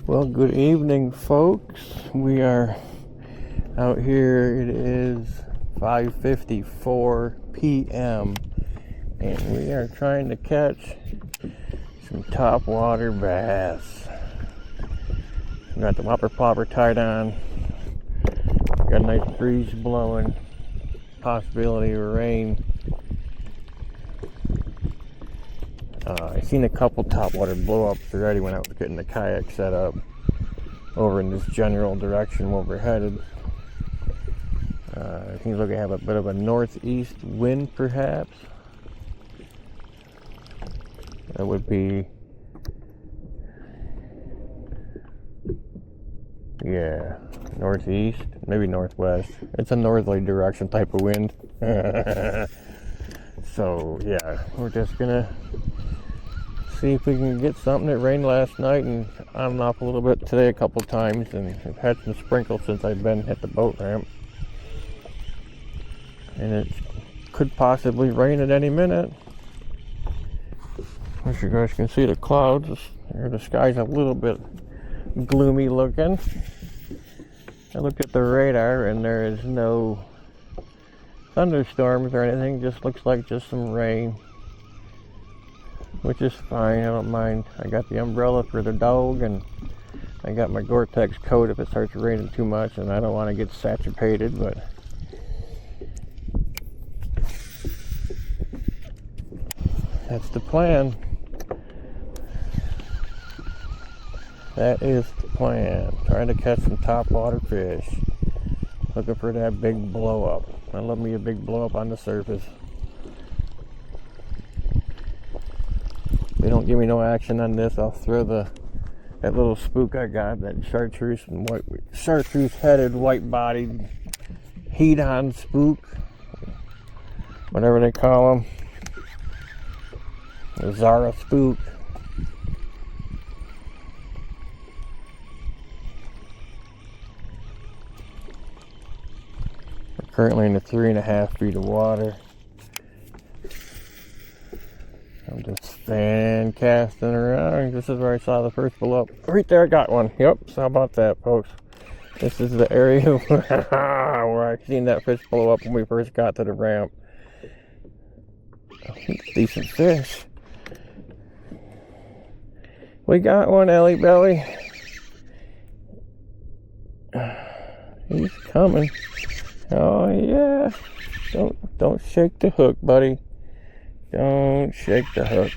Well, good evening, folks. We are out here. It is 5:54 p.m. and we are trying to catch some topwater bass. We got the Whopper Plopper tied on. Got a nice breeze blowing. Possibility of rain. I've seen a couple topwater blow-ups already when I was getting the kayak set up over in this general direction where we're headed. It seems like we have a bit of a northeast wind, perhaps. That would be, yeah, northeast, maybe northwest. It's a northerly direction type of wind. So, yeah, we're just gonna see if we can get something. It rained last night and on and off a little bit today a couple times, and we've had some sprinkles since I've been at the boat ramp. And it could possibly rain at any minute. As you guys can see, the clouds, the sky's a little bit gloomy looking. I looked at the radar and there is no thunderstorms or anything, just looks like just some rain, which is fine. I don't mind. I got the umbrella for the dog, and I got my Gore-Tex coat if it starts raining too much, and I don't want to get saturated, but that's the plan. That is the plan. Trying to catch some topwater fish. Looking for that big blow up. I love me a big blow up on the surface. If they don't give me no action on this, I'll throw that little spook I got, that chartreuse headed, white bodied, heat on spook, whatever they call them. The Zara spook. We're currently in the 3.5 feet of water. I'm just fan casting around. This is where I saw the first blow up. Right there, I got one. Yep, so how about that, folks? This is the area where I seen that fish blow up when we first got to the ramp. Decent fish. We got one, Ellie Belly. He's coming. Oh yeah. Don't shake the hook, buddy. Don't shake the hook.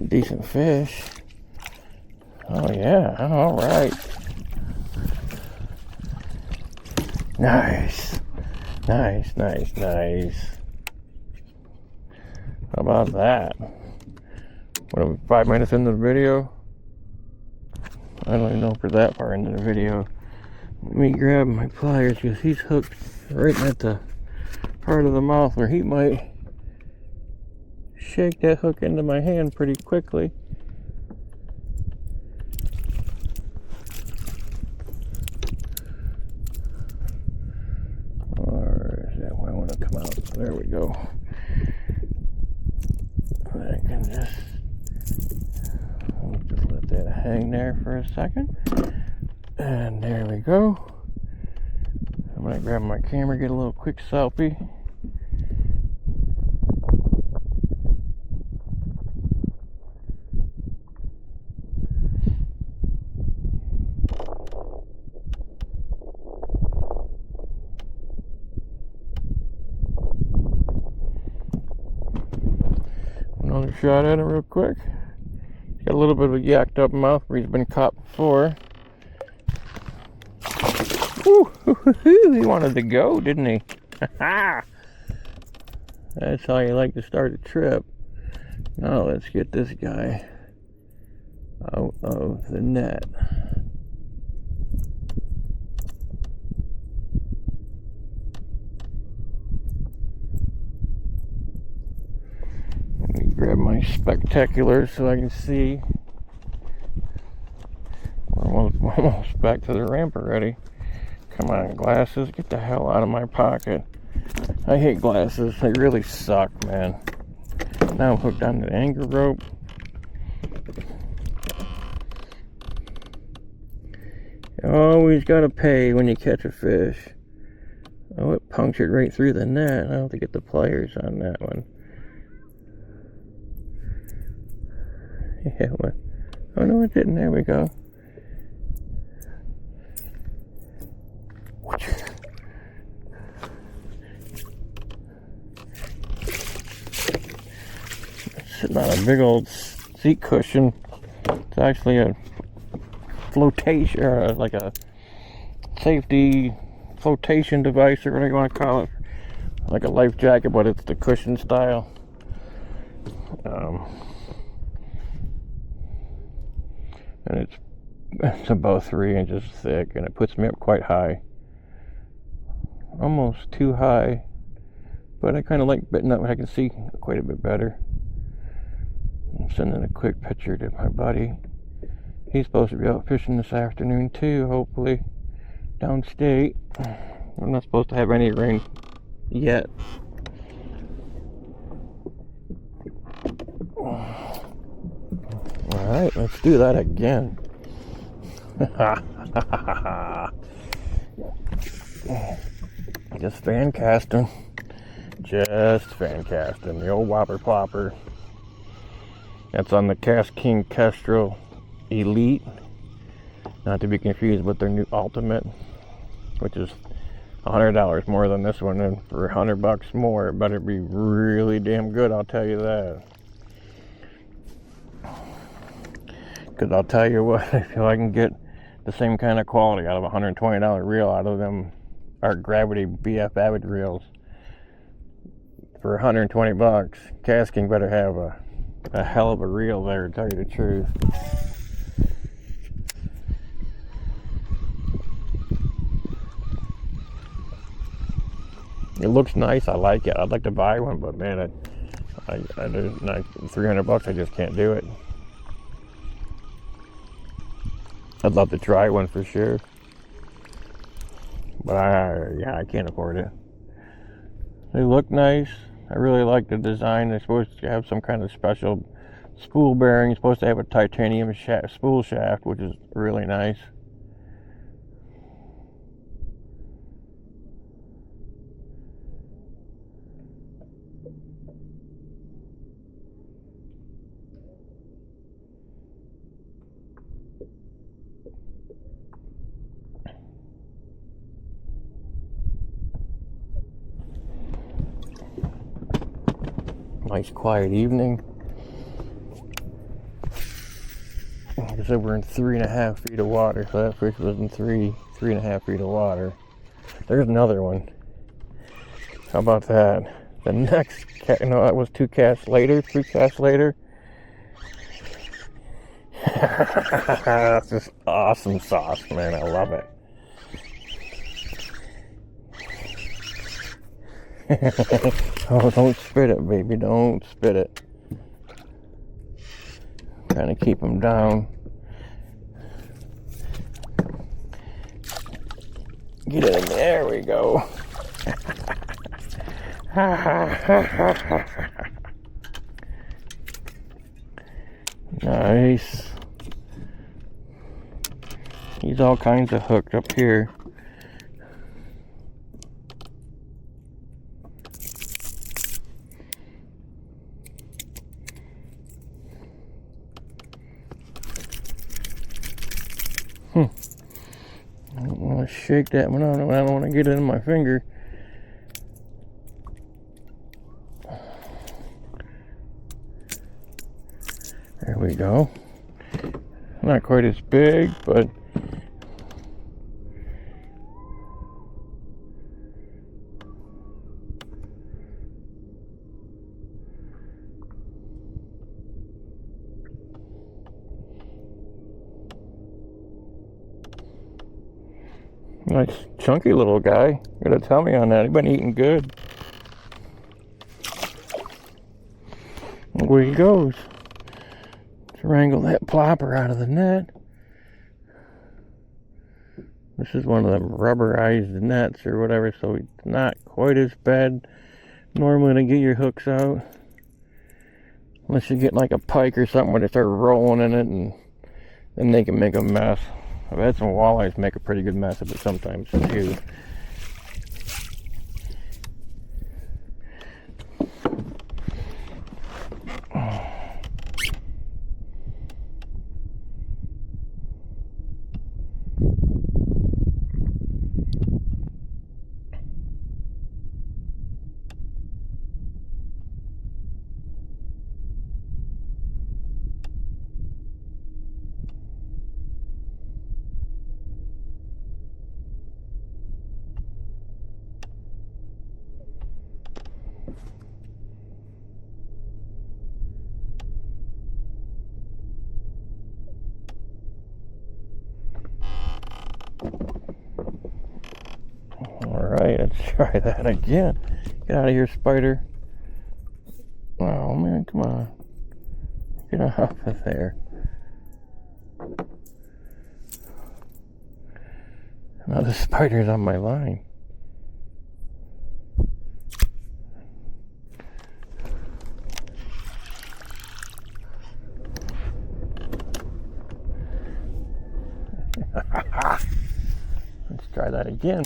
Decent fish. Oh yeah. All right. Nice. Nice. How about that? What are we, 5 minutes into the video? I don't even know if we're that far into the video. Let me grab my pliers because he's hooked right at the part of the mouth where he might shake that hook into my hand pretty quickly. Or is that where I want to come out? There we go. I can just let that hang there for a second. And there we go. I'm going to grab my camera, get a little quick selfie. Another shot at it real quick. He's got a little bit of a yacked up mouth where he's been caught before. Woo, he wanted to go, didn't he? That's how you like to start a trip. Now let's get this guy out of the net. Let me grab my spectaculars so I can see. We're almost back to the ramp already. Come on, glasses, get the hell out of my pocket. I hate glasses, they really suck, man. Now I'm hooked on the anchor rope. You always gotta pay when you catch a fish. Oh, it punctured right through the net. I'll have to get the pliers on that one. Yeah, what? Oh no, it didn't. There we go. Sitting on a big old seat cushion. It's actually a flotation, or like a safety flotation device, or whatever you want to call it, like a life jacket, but it's the cushion style. And it's about 3 inches thick, and it puts me up quite high, almost too high, but I kind of like bitting up when I can see quite a bit better. I'm sending a quick picture to my buddy. He's supposed to be out fishing this afternoon too, hopefully, downstate. We're not supposed to have any rain yet. Alright, let's do that again. Just fan casting. Just fan casting. The old Whopper Plopper. That's on the KastKing Kestral Elite. Not to be confused with their new Ultimate, which is $100 more than this one, and for $100 more, it better be really damn good, I'll tell you that. Because I'll tell you what, if I can get the same kind of quality out of a $120 reel out of them Art Gravity BF Avid reels for $120, KastKing better have a hell of a reel there, to tell you the truth. It looks nice. I like it. I'd like to buy one, but man, I $300. I just can't do it. I'd love to try one for sure, but I can't afford it. They look nice. I really like the design. They're supposed to have some kind of special spool bearing. It's supposed to have a titanium spool shaft, which is really nice. Nice quiet evening. Like I said, we're in 3.5 feet of water, so that fish was in 3.5 feet of water. There's another one. How about that? The next cat, no, that was 2 casts later, 3 casts later. That's just awesome sauce, man. I love it. Oh, don't spit it, baby. Don't spit it. Trying to keep them down. Get in there, we go. Nice. He's all kinds of hooked up here. I don't want to shake that one out. I don't want to get it in my finger. There we go. Not quite as big, but nice chunky little guy. You gotta tell me on that. He's been eating good. Away he goes. To wrangle that plopper out of the net. This is one of them rubberized nets or whatever, so it's not quite as bad normally to get your hooks out. Unless you get like a pike or something where they start rolling in it, and then they can make a mess. I've had some walleyes make a pretty good mess of it sometimes too. Alright, let's try that again. Get out of here, spider. Oh man, come on. Get off of there. Now the spider's on my line. Let's try that again.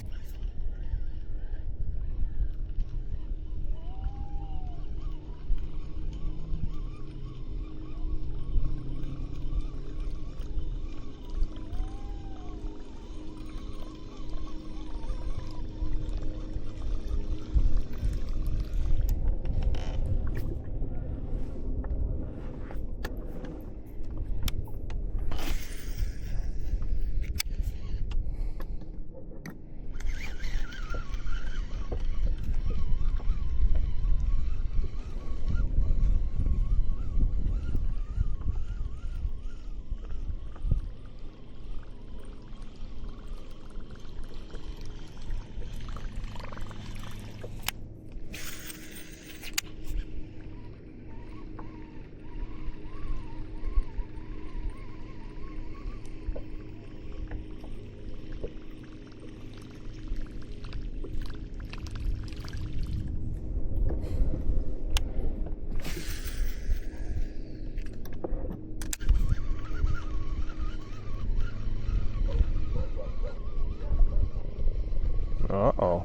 Uh-oh.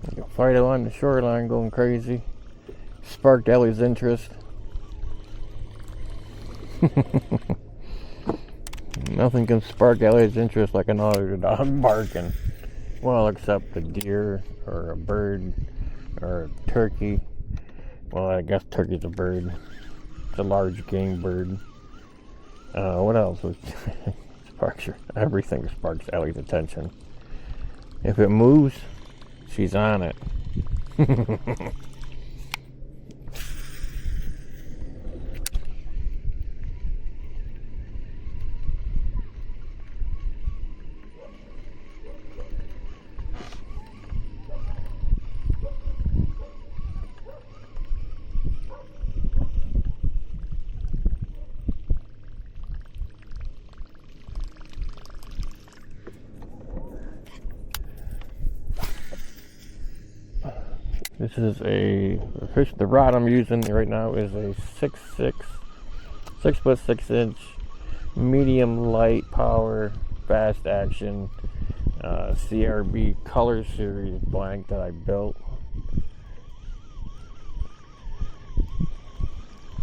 You can fight along the shoreline going crazy. Sparked Ellie's interest. Nothing can spark Ellie's interest like another dog barking. Well, except a deer or a bird or a turkey. Well, I guess turkey's a bird. It's a large game bird. What else? Sparks everything sparks Ellie's attention. If it moves, she's on it. This is the fish. The rod I'm using right now is a 6'6", 6'6" medium light power, fast action CRB Color Series blank that I built.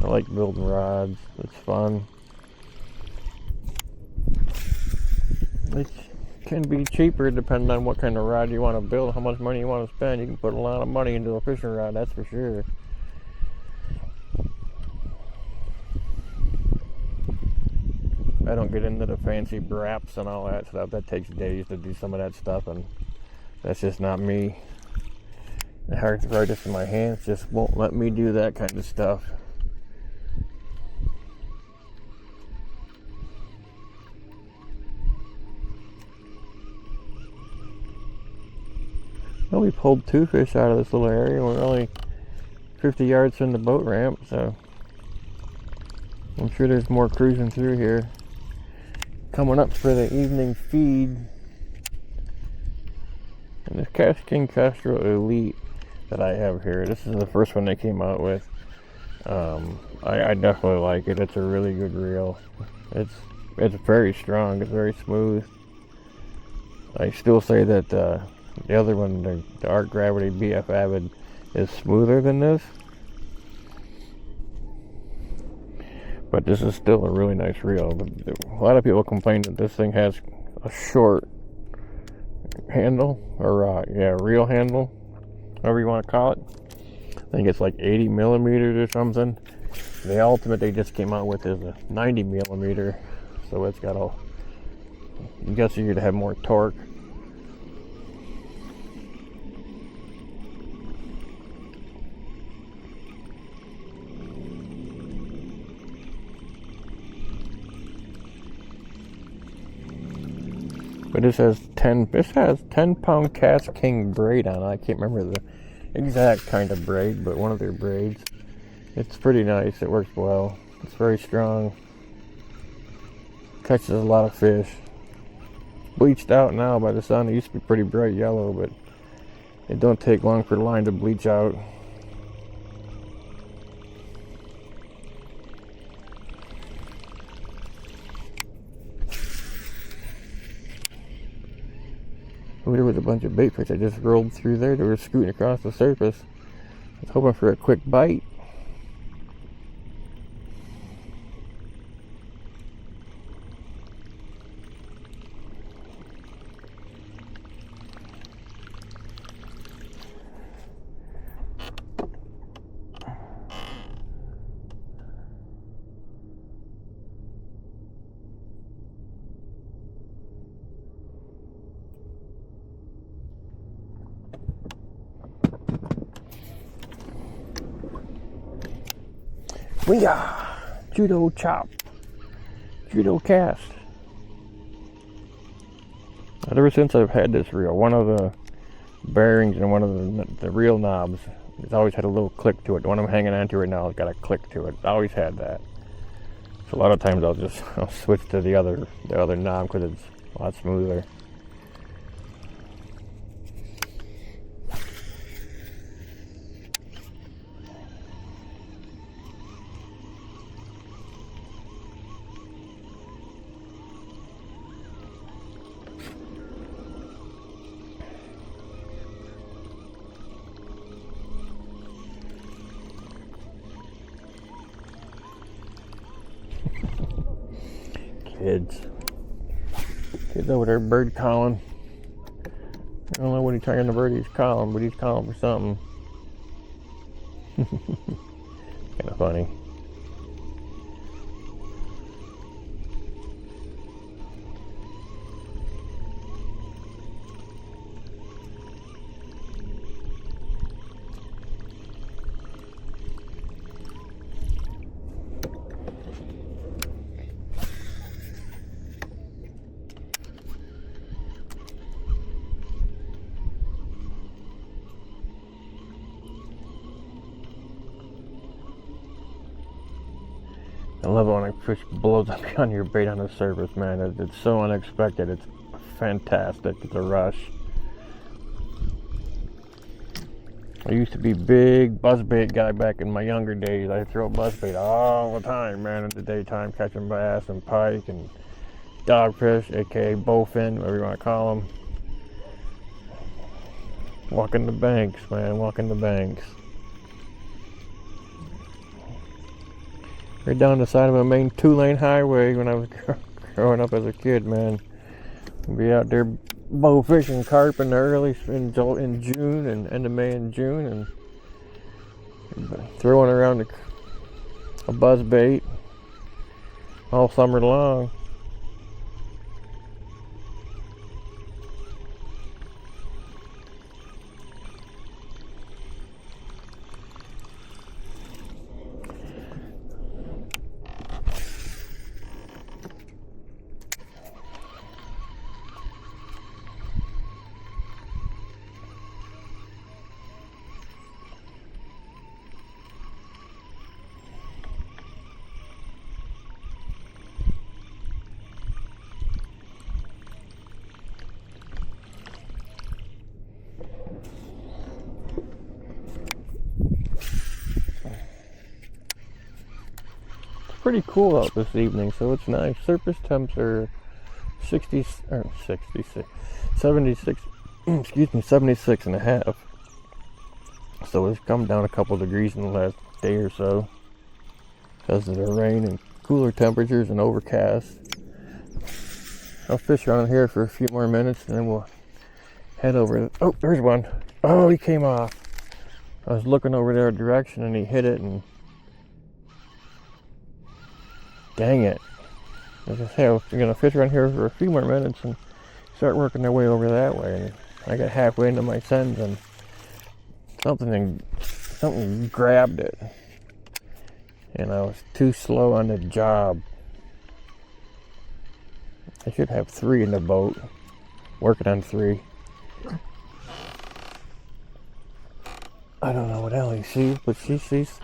I like building rods. It's fun. It can be cheaper depending on what kind of rod you want to build, how much money you want to spend. You can put a lot of money into a fishing rod, that's for sure. I don't get into the fancy wraps and all that stuff. That takes days to do some of that stuff, and that's just not me. The arthritis in my hands just won't let me do that kind of stuff. Well, we pulled 2 fish out of this little area. We're only 50 yards from the boat ramp, so I'm sure there's more cruising through here. Coming up for the evening feed. And this KastKing Kestral Elite that I have here, this is the first one they came out with. I definitely like it. It's a really good reel. It's it's very strong. It's very smooth. I still say that the other one, the Art Gravity BF Avid, is smoother than this. But this is still a really nice reel. A lot of people complain that this thing has a short handle, or reel handle, whatever you want to call it. I think it's like 80 millimeters or something. The Ultimate they just came out with is a 90 millimeter, so it's got a, I guess you'd have more torque. But this has 10 pound KastKing braid on it. I can't remember the exact kind of braid, but one of their braids. It's pretty nice. It works well. It's very strong. Catches a lot of fish. Bleached out now by the sun. It used to be pretty bright yellow, but it don't take long for the line to bleach out. Oh, there was a bunch of bait fish I just rolled through there. They were scooting across the surface. I was hoping for a quick bite. Weeah! Judo chop. Judo cast. Ever since I've had this reel, one of the bearings and one of the reel knobs, it's always had a little click to it. The one I'm hanging onto right now has got a click to it. I always had that. So a lot of times I'll switch to the other knob because it's a lot smoother. Kids over there bird calling. I don't know what kind of bird he's calling, but he's calling for something. Kind of funny. I love it when a fish blows up on your bait on the surface, man. It's so unexpected. It's fantastic. It's a rush. I used to be a big buzzbait guy back in my younger days. I throw buzzbait all the time, man, in the daytime, catching bass and pike and dogfish, aka bowfin, whatever you want to call them. Walking the banks, man, walking the banks. Right down the side of a main 2-lane highway when I was growing up as a kid, man. We'd be out there bow fishing carp in June and end of May and June, and throwing around a buzz bait all summer long. pretty cool out this evening, so it's nice. Surface temps are 76, excuse me, 76 and a half. So it's come down a couple degrees in the last day or so because of the rain and cooler temperatures and overcast. I'll fish around here for a few more minutes and then we'll head over. Oh, there's one. Oh, he came off. I was looking over their direction and he hit it, and dang it. As I say, I was going to fish around here for a few more minutes and start working their way over that way. And I got halfway into my sends and something grabbed it. And I was too slow on the job. I should have 3 in the boat. Working on 3. I don't know what Ellie sees, but she sees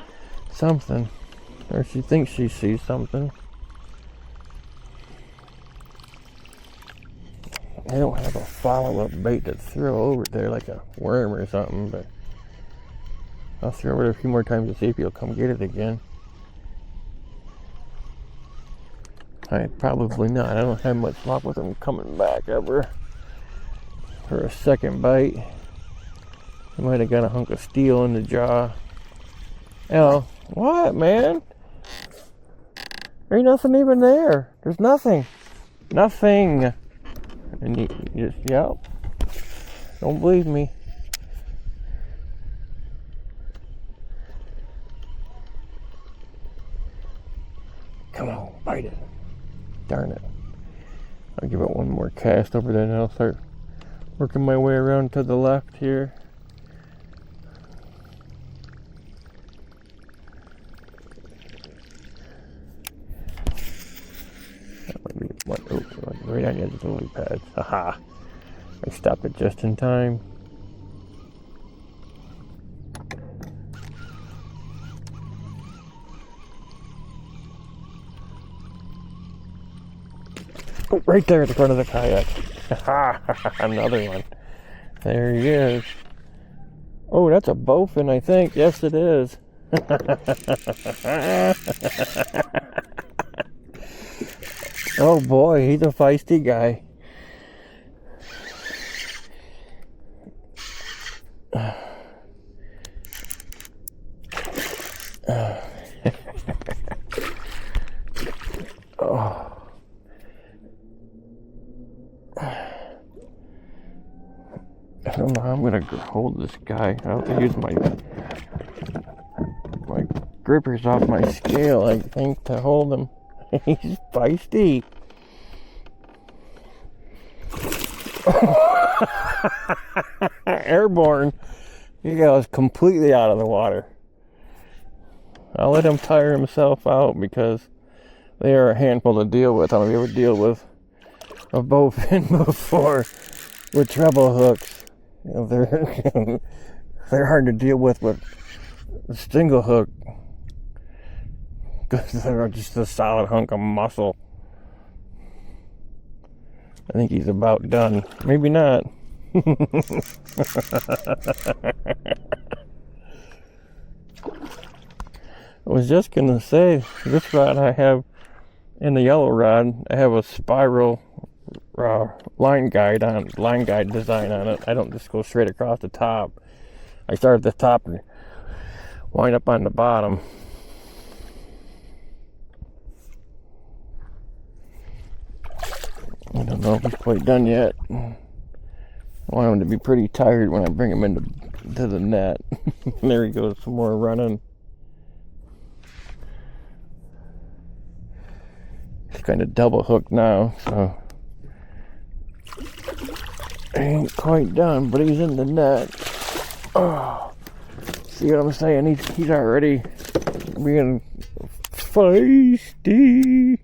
something. Or she thinks she sees something. I don't have a follow-up bait to throw over there like a worm or something, but I'll throw it a few more times to see if he'll come get it again. Probably not. I don't have much luck with him coming back ever for a second bite. I might have got a hunk of steel in the jaw. Oh, what, man? There ain't nothing even there. There's nothing. Nothing. And you just, yep. Don't believe me. Come on, bite it. Darn it. I'll give it one more cast over there and I'll start working my way around to the left here. That might be one. Oh, right on the edge of the lily pads. Haha. I stopped it just in time. Oh, right there at the front of the kayak. Another one. There he is. Oh, that's a bowfin, I think. Yes, it is. Oh boy, he's a feisty guy. Oh. I don't know how I'm gonna hold this guy. I have to use my grippers off my scale, I think, to hold him. He's feisty. Airborne. He was completely out of the water. I'll let him tire himself out because they are a handful to deal with. I don't know if you ever deal with a bowfin before with treble hooks. You know, they're hard to deal with a single hook because they're just a solid hunk of muscle. I think he's about done. Maybe not. I was just gonna say, this rod I have in the yellow rod, I have a spiral line guide design on it. I don't just go straight across the top. I start at the top and wind up on the bottom. I don't know if he's quite done yet. I want him to be pretty tired when I bring him into the net. There he goes, some more running. He's kind of double hooked now, so he ain't quite done, but he's in the net. Oh, see what I'm saying? He's already being feisty.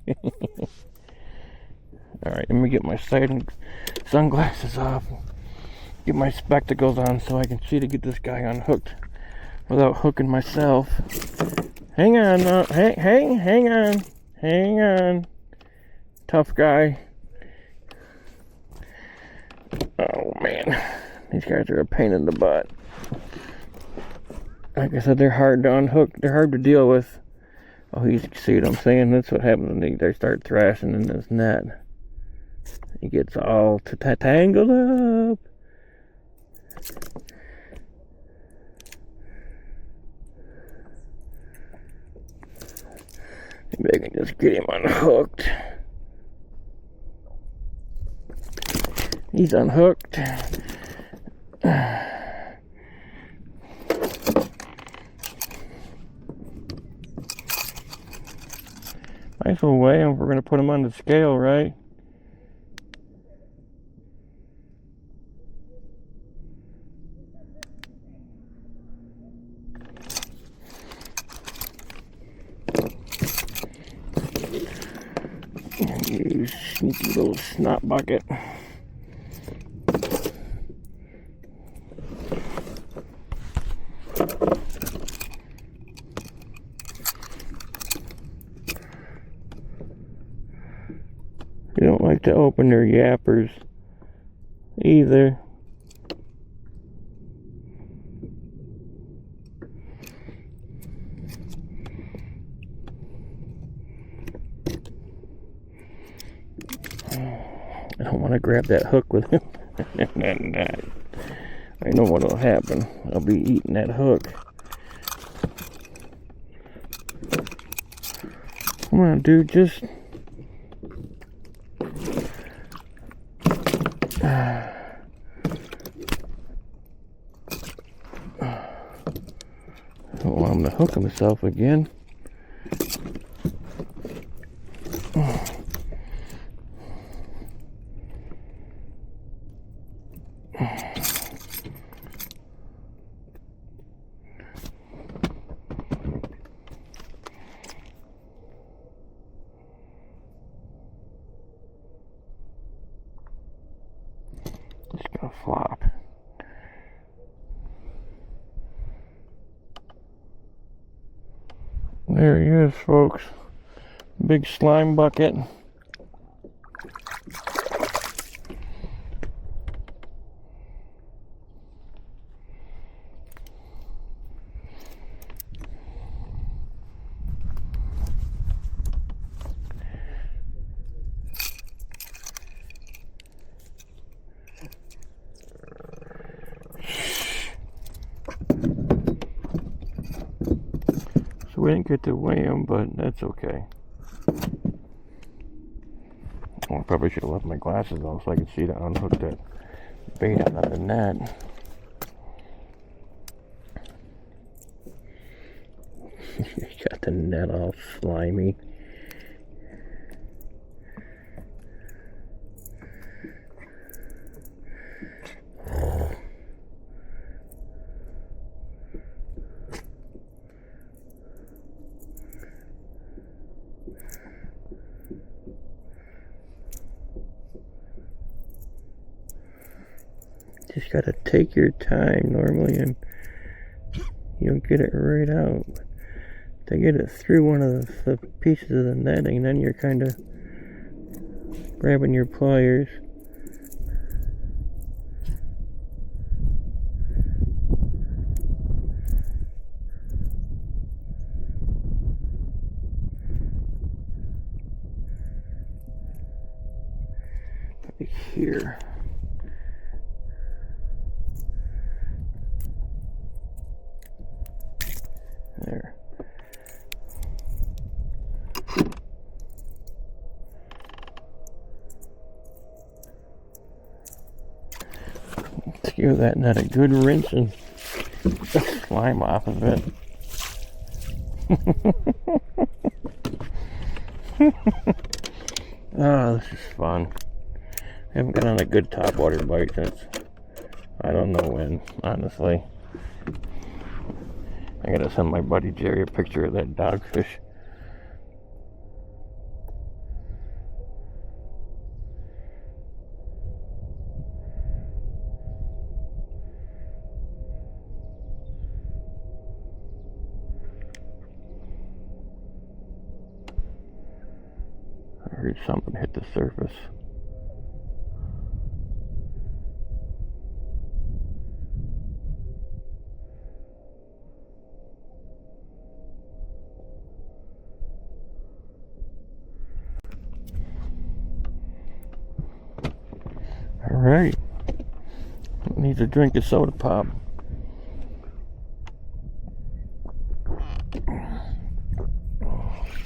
Alright, let me get my sunglasses off. Get my spectacles on so I can see to get this guy unhooked without hooking myself. Hang on, hang on. Tough guy. Oh man, these guys are a pain in the butt. Like I said, they're hard to unhook. They're hard to deal with. Oh, see what I'm saying? That's what happens when they start thrashing in this net. He gets all tangled up. Maybe I can just get him unhooked. He's unhooked. Might as well weigh him if we're going to put him on the scale, right? You sneaky little snot bucket. You don't like to open their yappers either. I don't want to grab that hook with him. I know what will happen. I'll be eating that hook. Come on, dude, just... I don't want him to hook himself again. Just gonna flop. There he is, folks. Big slime bucket. So we didn't get to weigh him, but that's okay. Oh, I probably should have left my glasses on so I could see to unhook that bait out of the net. Got the net all slimy. Just gotta take your time normally, and you'll get it right out. To get it through one of the pieces of the netting, then you're kind of grabbing your pliers. Right here. There. Let's give that net a good rinse and the slime off of it. Oh, this is fun. I haven't got on a good topwater bite since I don't know when, honestly. I gotta send my buddy Jerry a picture of that dogfish. I heard something hit the surface. Alright. Needs a drink of soda pop.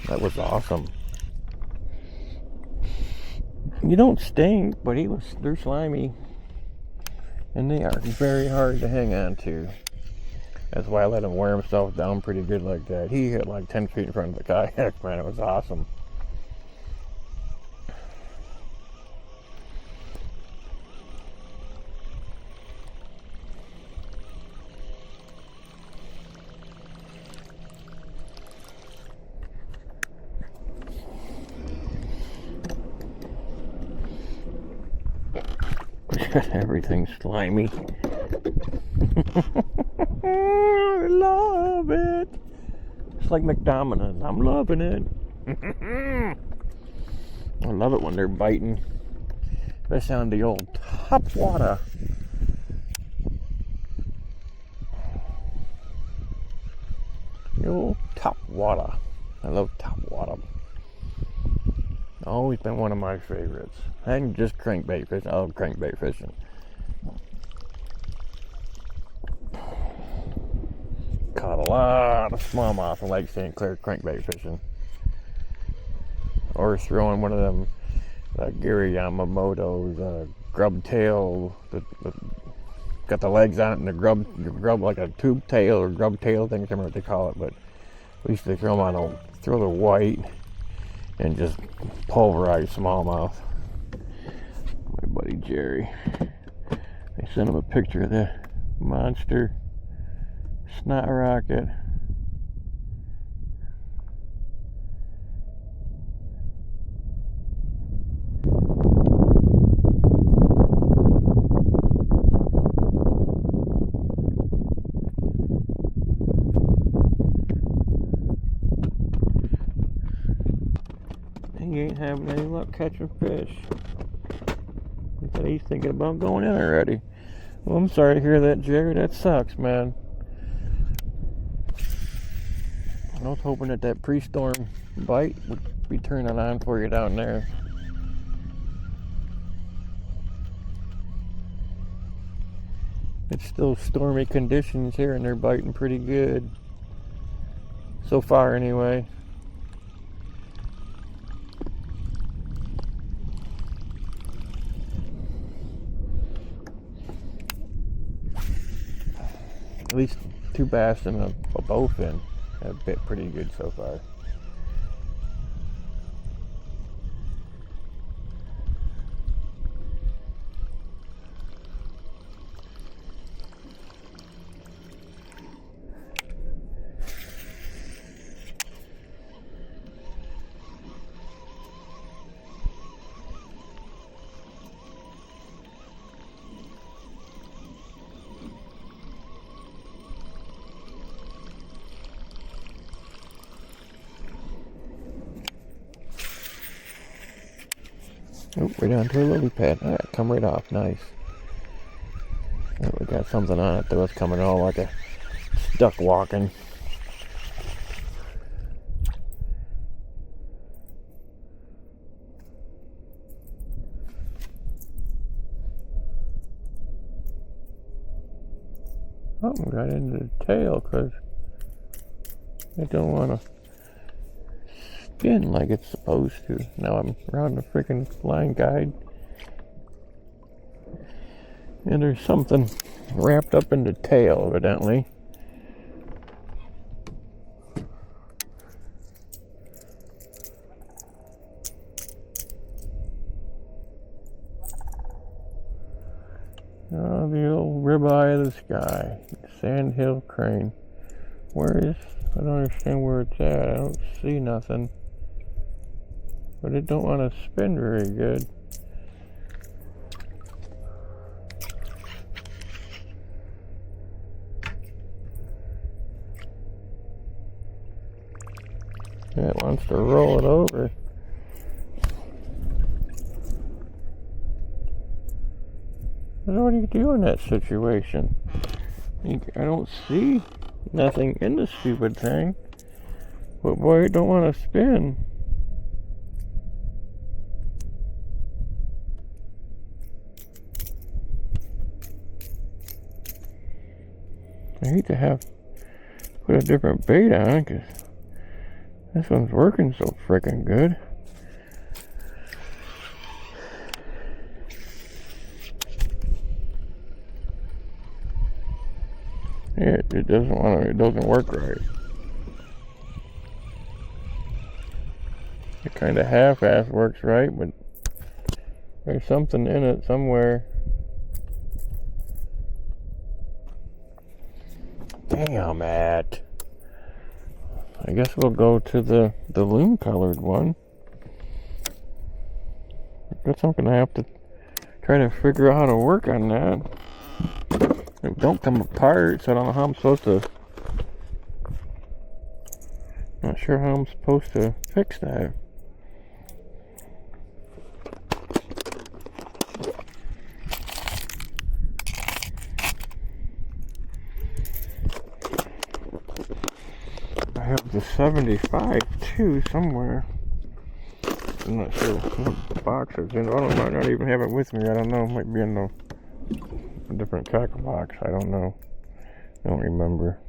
That was awesome. You don't stink, but they're slimy. And they are very hard to hang on to. That's why I let him wear himself down pretty good like that. He hit like 10 feet in front of the kayak, man. It was awesome. Everything's slimy. I love it. It's like McDonald's. I'm loving it. I love it when they're biting. Especially on the old top water. The old top water. I love top water. Always been one of my favorites. And just crankbait fishing. I love crankbait fishing. Caught a lot of smallmouth in Lake St. Clair crankbait fishing. Or throwing one of them Gary Yamamoto's grub tail. Got the legs on it and the grub like a tube tail or grub tail thing. I can't remember what they call it, but we used to throw them on throw the white and just pulverize smallmouth. My buddy Jerry. I sent him a picture of the monster snot rocket. He ain't having any luck catching fish. He said he's thinking about going in already. Well, I'm sorry to hear that, Jerry. That sucks, man. I was hoping that pre-storm bite would be turning on for you down there. It's still stormy conditions here and they're biting pretty good. So far, anyway. At least 2 bass and a bowfin have bit pretty good so far. Oh, right onto a lily pad. Alright, come right off. Nice. Oh, we got something on it though. It's coming all like a duck walking. Something got into the tail because I don't want to spin like it's supposed to. Now I'm around the freaking line guide. And there's something wrapped up in the tail, evidently. Oh, the old ribeye of the sky. Sandhill crane. I don't understand where it's at. I don't see nothing. But it don't want to spin very good. Yeah, it wants to roll it over. What do you do in that situation? I don't see nothing in the stupid thing. But boy, it don't want to spin. I hate to have put a different bait on because this one's working so freaking good. Yeah, it doesn't work right. It kind of half-ass works right, but there's something in it somewhere. Damn it. I guess we'll go to the loon colored one. I guess I'm gonna have to try to figure out how to work on that. It don't come apart, so I don't know how I'm supposed to. Not sure how I'm supposed to fix that. I have the 75 too somewhere. I'm not sure what box it's in. I might not even have it with me. I don't know. It might be in a different tackle box. I don't know. I don't remember.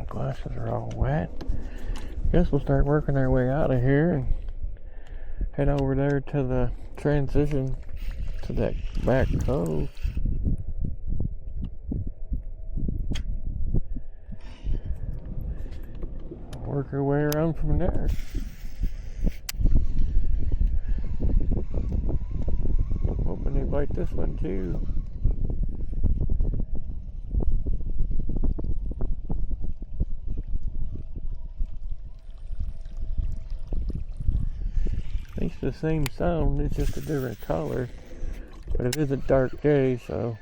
Glasses are all wet. Guess we'll start working our way out of here and head over there to the transition to that back cove. Work our way around from there. Hoping they bite this one too. It's the same sound, it's just a different color. But it is a dark day, so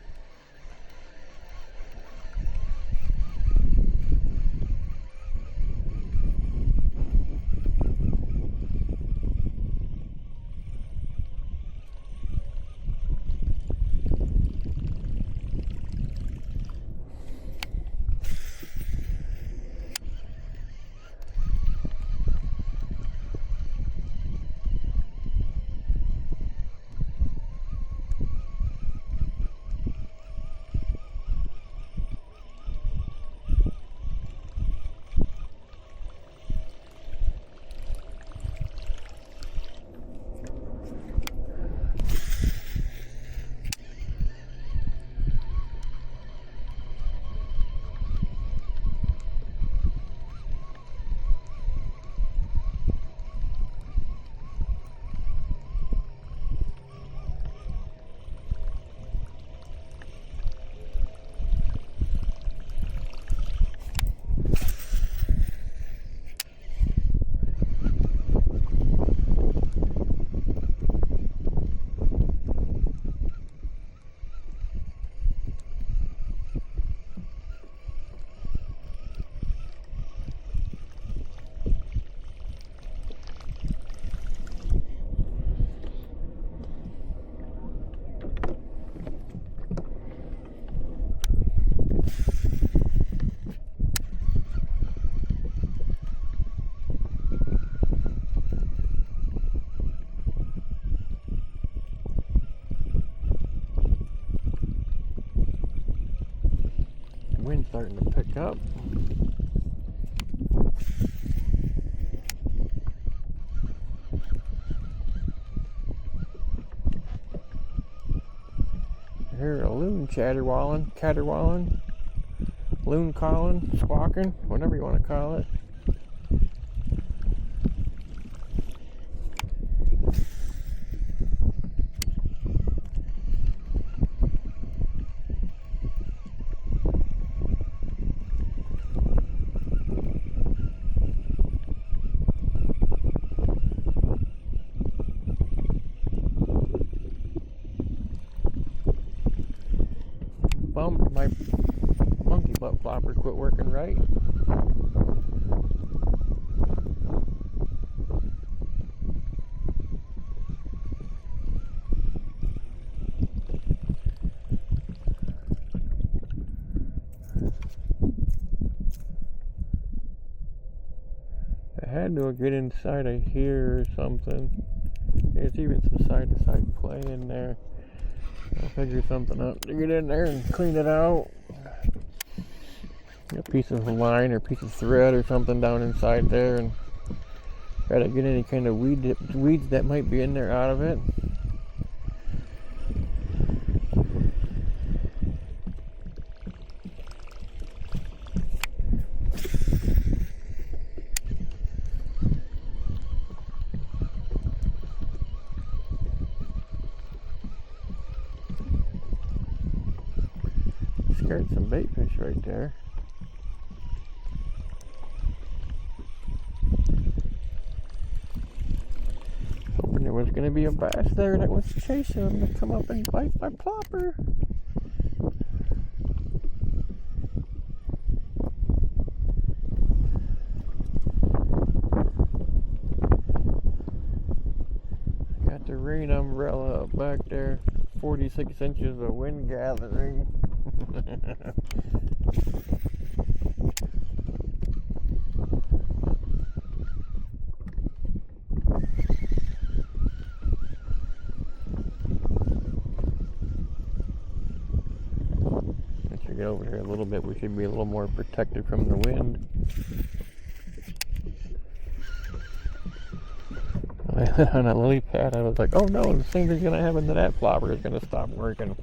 wind's starting to pick up. I hear a loon caterwauling, loon calling, squawking, whatever you want to call it. Bummed my monkey butt flopper quit working right. had to get inside of here or something. There's even some side-to-side play in there. I'll figure something out to get in there and clean it out. A piece of line or piece of thread or something down inside there, and try to get any kind of weeds that might be in there out of it. Scared some bait fish right there. Hoping there was going to be a bass there that was chasing him to come up and bite my plopper. Got the rain umbrella up back there. 46 inches of wind gathering. Once we get over here a little bit, we should be a little more protected from the wind. On a lily pad, I was like, oh no, the same thing's going to happen to that plopper. It's going to stop working.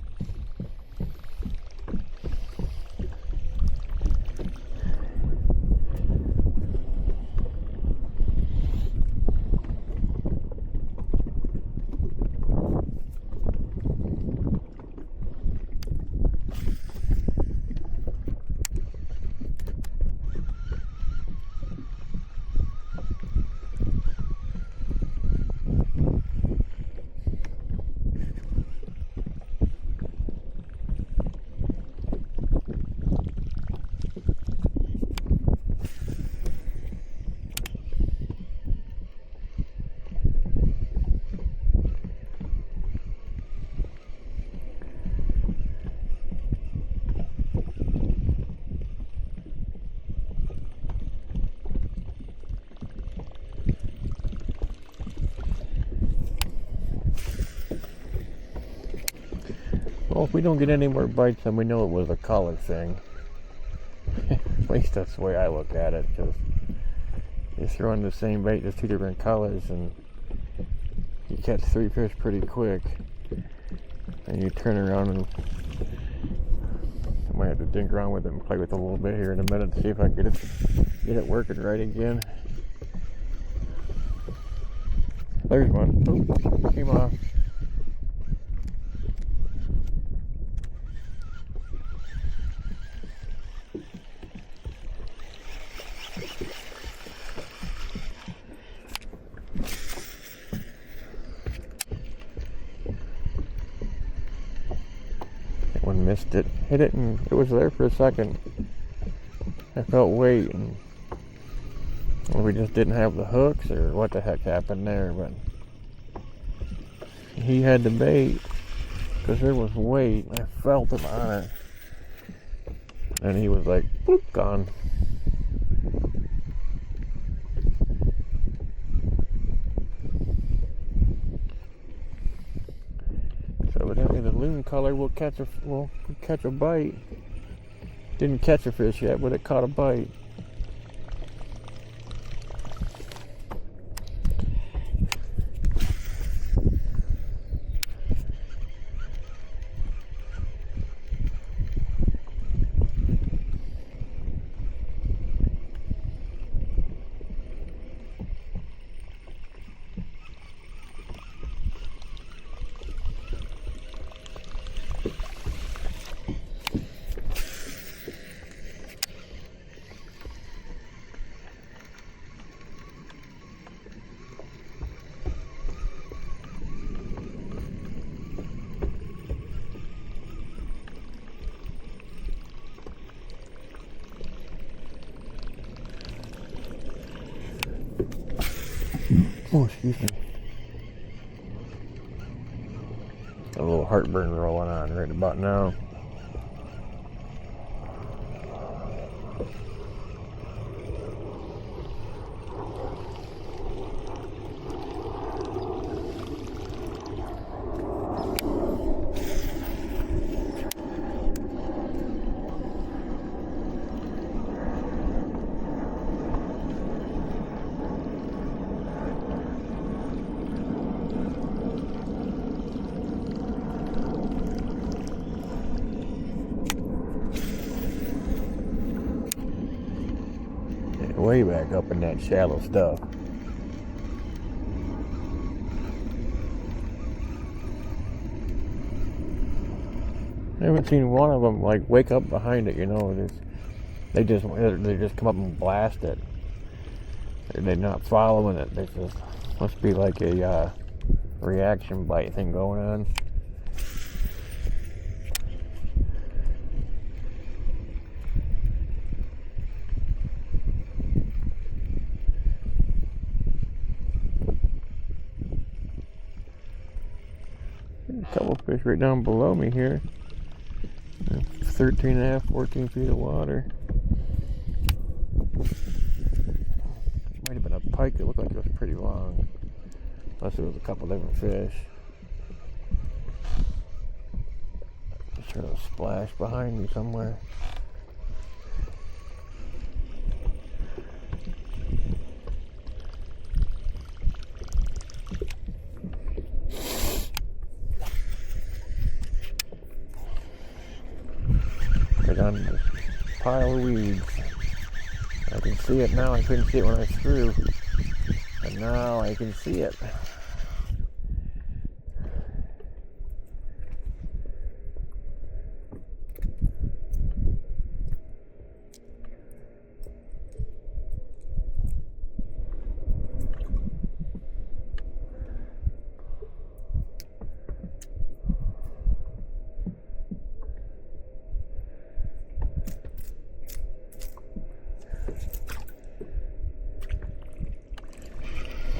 Well, if we don't get any more bites, then we know it was a color thing. At least that's the way I look at it. Just you're throwing the same bait, just two different colors, and you catch 3 fish pretty quick. And you turn around and I might have to dink around with it and play with it a little bit here in a minute to see if I can get it working right again. There's one. Oh, came off. One missed it, hit it, and it was there for a second. I felt weight, and well, we just didn't have the hooks, or what the heck happened there, but he had the bait because there was weight. I felt him on it, and he was like, bloop, gone. So evidently the loon color will catch a bite. Didn't catch a fish yet, but it caught a bite. Oh, excuse me. A little heartburn rolling on right about now. way back up in that shallow stuff. I haven't seen one of them like wake up behind it, you know. They just come up and blast it. They're not following it. They just must be like a reaction bite thing going on. There's a couple fish right down below me here. 13 and a half, 14 feet of water. Might have been a pike. It looked like it was pretty long. Unless it was a couple different fish. Just heard a splash behind me somewhere. Right on this pile of weeds. I can see it now. I couldn't see it when I threw. But now I can see it.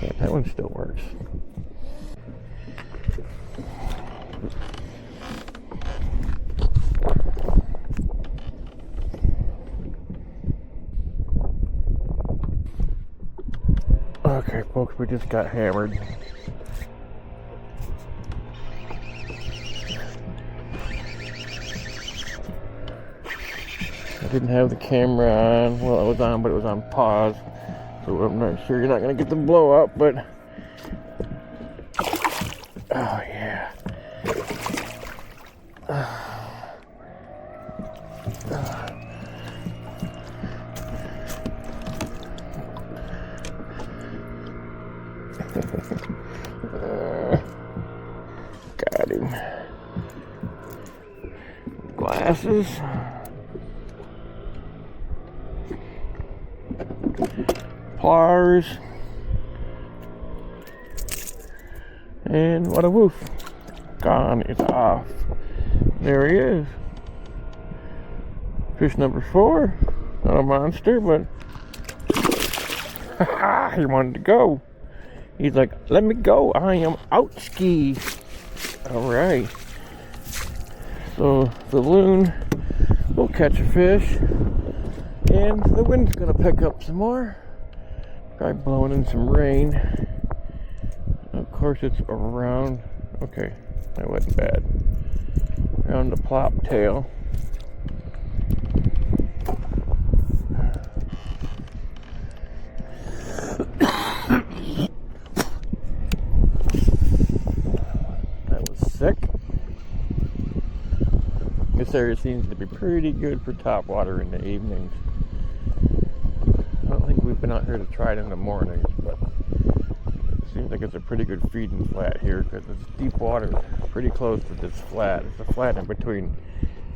Yeah, that one still works. Okay, folks, we just got hammered. I didn't have the camera on. Well, it was on, but it was on pause. So I'm not sure you're not going to get the blow up, but... Oh, yeah. Got him. Glasses. Pliers. And what a woof. Gone is off. There he is. Fish number 4. Not a monster, but he wanted to go. He's like, let me go. I am out ski. Alright. So the loon will catch a fish. And the wind's gonna pick up some more. Try blowing in some rain. Of course it's around. Okay, that wasn't bad. Around the plop tail. That was sick. This area seems to be pretty good for topwater in the evenings. I don't think we've been out here to try it in the mornings, but it seems like it's a pretty good feeding flat here because it's deep water, pretty close to this flat. It's a flat in between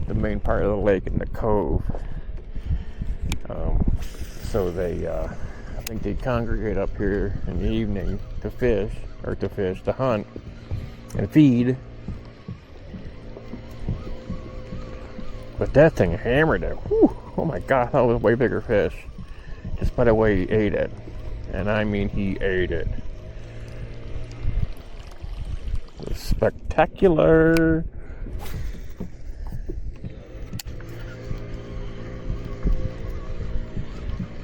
the main part of the lake and the cove. So they, I think they congregate up here in the evening to fish, to hunt and feed. But that thing hammered it. Whew. Oh my God, that was a way bigger fish. Just by the way he ate it. And I mean he ate it. It was spectacular.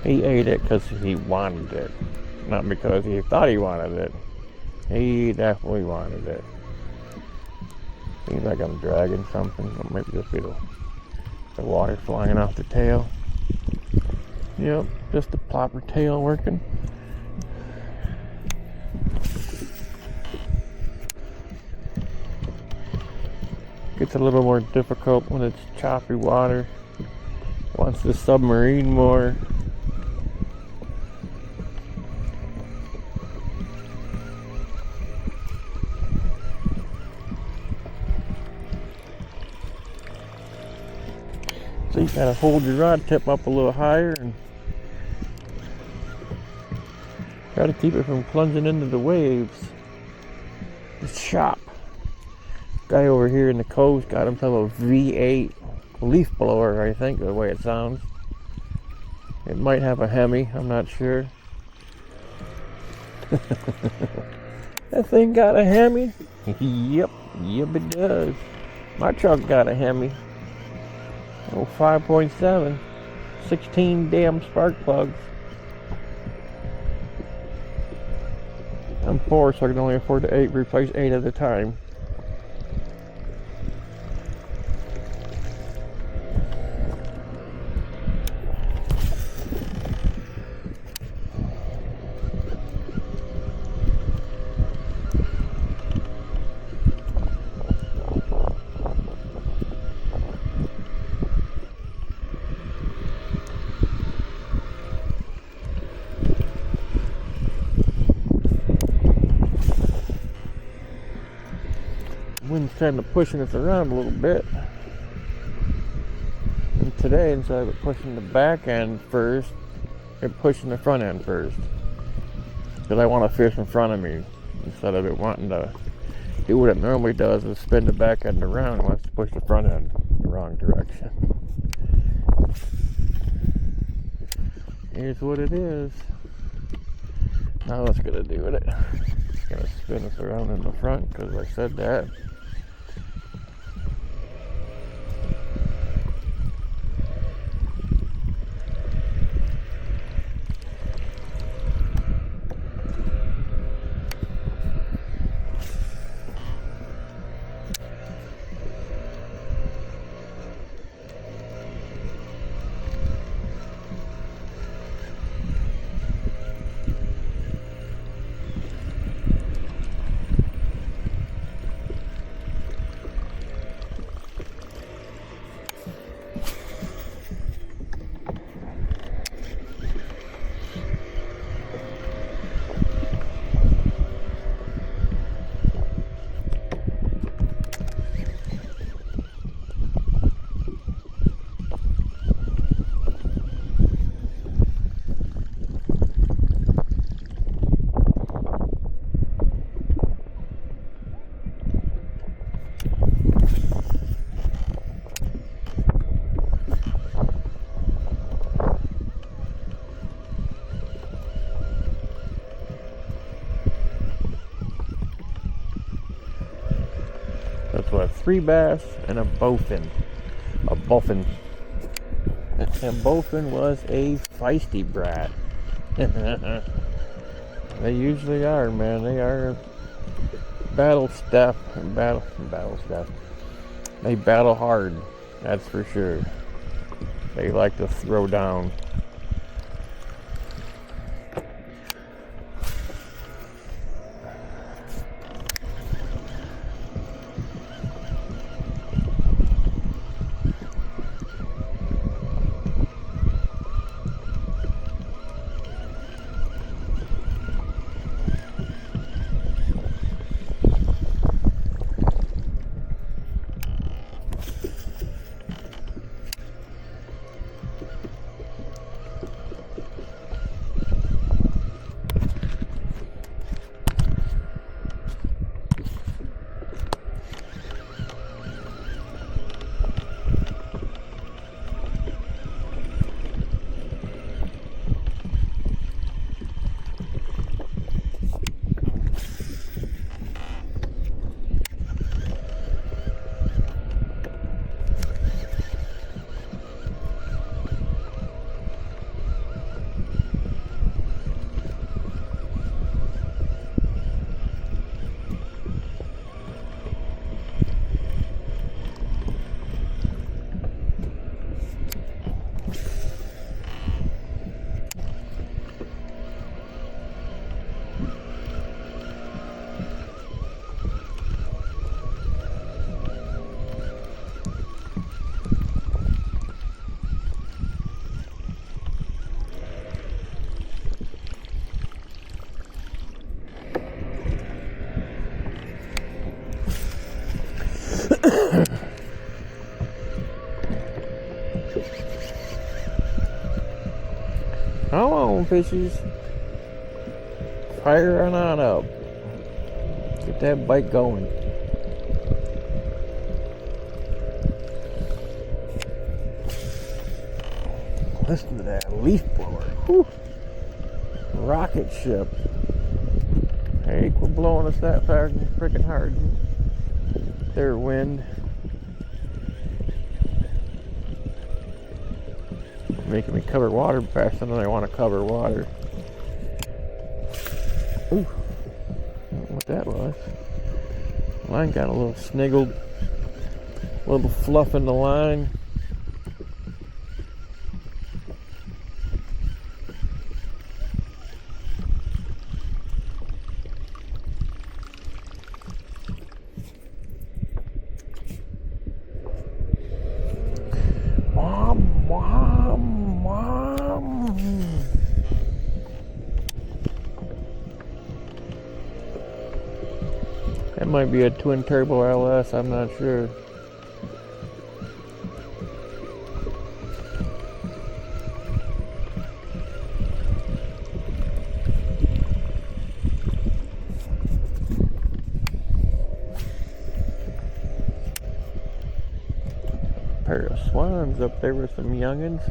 He ate it because he wanted it. Not because he thought he wanted it. He definitely wanted it. Seems like I'm dragging something. Or maybe just be the water flying off the tail. Yep, just the plopper tail working. Gets a little more difficult when it's choppy water. Wants to submarine more. Gotta hold your rod tip up a little higher and try to keep it from plunging into the waves. It's sharp. Guy over here in the coast got himself a V8 leaf blower, I think, the way it sounds. It might have a Hemi, I'm not sure. That thing got a Hemi? Yep it does. My truck got a Hemi. Oh, 5.7. 16 damn spark plugs. I'm poor, so I can only afford to replace 8 at a time. Wind's kind of pushing us around a little bit. And today, instead of pushing the back end first, it's pushing the front end first. Because I want to fish in front of me instead of it wanting to do what it normally does, is spin the back end around. It wants to push the front end the wrong direction. Here's what it is. Now what's gonna do with it? It's gonna spin us around in the front because I said that. That's what, 3 bass and a bowfin. A bowfin. And bowfin was a feisty brat. They usually are, man. They are battle stuff. Battle stuff. They battle hard, that's for sure. They like to throw down. Come on, fishies. Fire on up. Get that bite going. Listen to that leaf blower. Whew. Rocket ship. Hey, quit blowing us that freaking hard. There, wind. Making me cover water faster than I want to cover water. Ooh. I don't know what that was. Line got a little sniggled. A little fluff in the line. That might be a twin turbo LS, I'm not sure. Pair of swans up there with some youngins.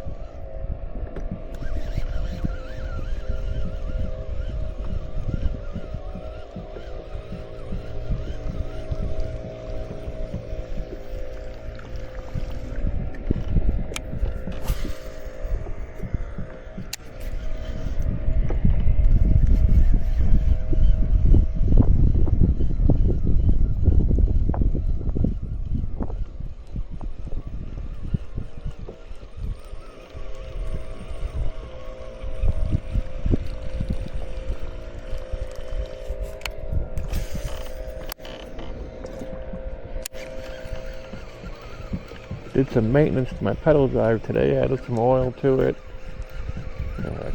Did some maintenance to my pedal drive today, added some oil to it,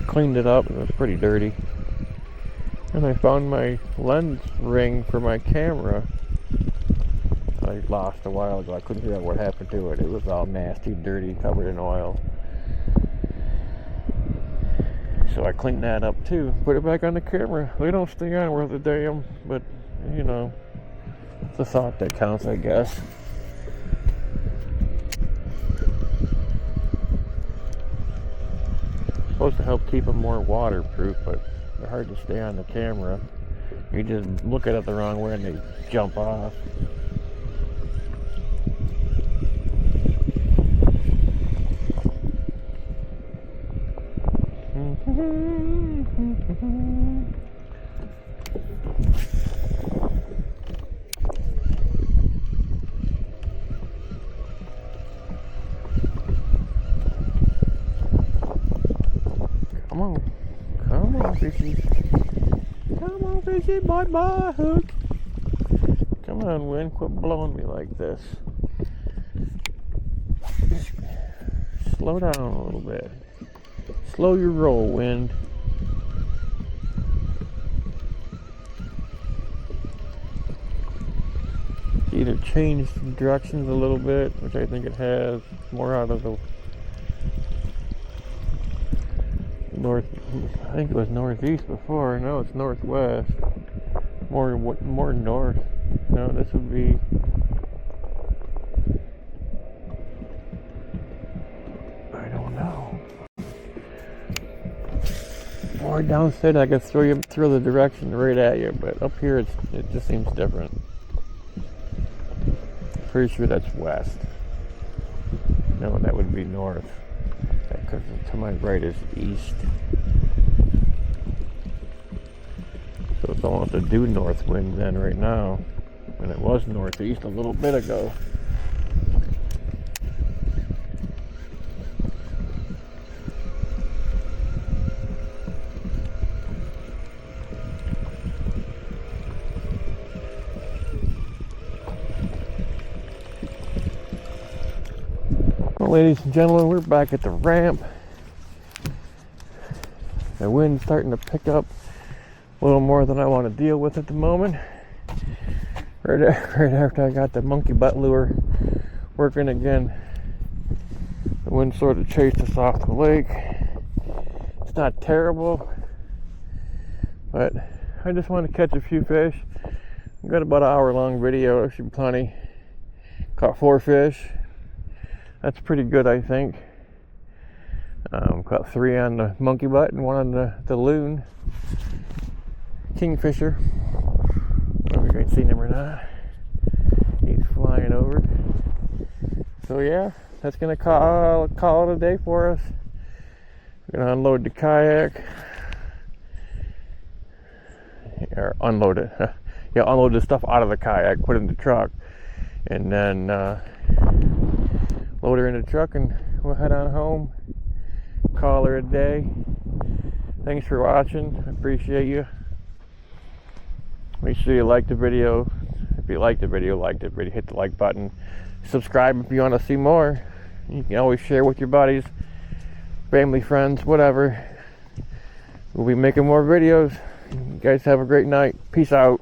cleaned it up, and it was pretty dirty. And I found my lens ring for my camera I lost a while ago. I couldn't figure out what happened to it. It was all nasty, dirty, covered in oil. So I cleaned that up too, put it back on the camera. They don't stay on worth a damn, but you know, it's the thought that counts, I guess. Supposed to help keep them more waterproof, but they're hard to stay on the camera. You just look at it the wrong way and they jump off. Come on, fishy. Come on, fishy, bye-bye, hook. Come on, wind, quit blowing me like this. Slow down a little bit. Slow your roll, wind. Either change directions a little bit, which I think it has, more out of the north. I think it was northeast before. No, it's northwest. More north. No, this would be. I don't know. More downstate, I could throw the direction right at you, but up here it just seems different. Pretty sure that's west. No, that would be north. Because to my right is east. So it's almost a due north wind then right now. And it was northeast a little bit ago. Well, ladies and gentlemen, we're back at the ramp. The wind's starting to pick up a little more than I want to deal with at the moment. Right after I got the monkey butt lure working again, the wind sort of chased us off the lake. It's It's not terrible, but I just want to catch a few fish. I've got about an hour-long video. There should be plenty. Caught 4 fish. That's pretty good, I think. Caught 3 on the monkey butt and 1 on the loon. Kingfisher. I don't know if you can see him or not. He's flying over. So yeah, that's gonna call it a day for us. We're gonna unload the kayak. Or unload it. Yeah, unload the stuff out of the kayak, put it in the truck, and then load her in the truck, and we'll head on home. Call her a day. Thanks for watching. I appreciate you. Make sure you like the video. If you like the video, hit the like button. Subscribe if you want to see more. You can always share with your buddies, family, friends, whatever. We'll be making more videos. You guys have a great night. Peace out.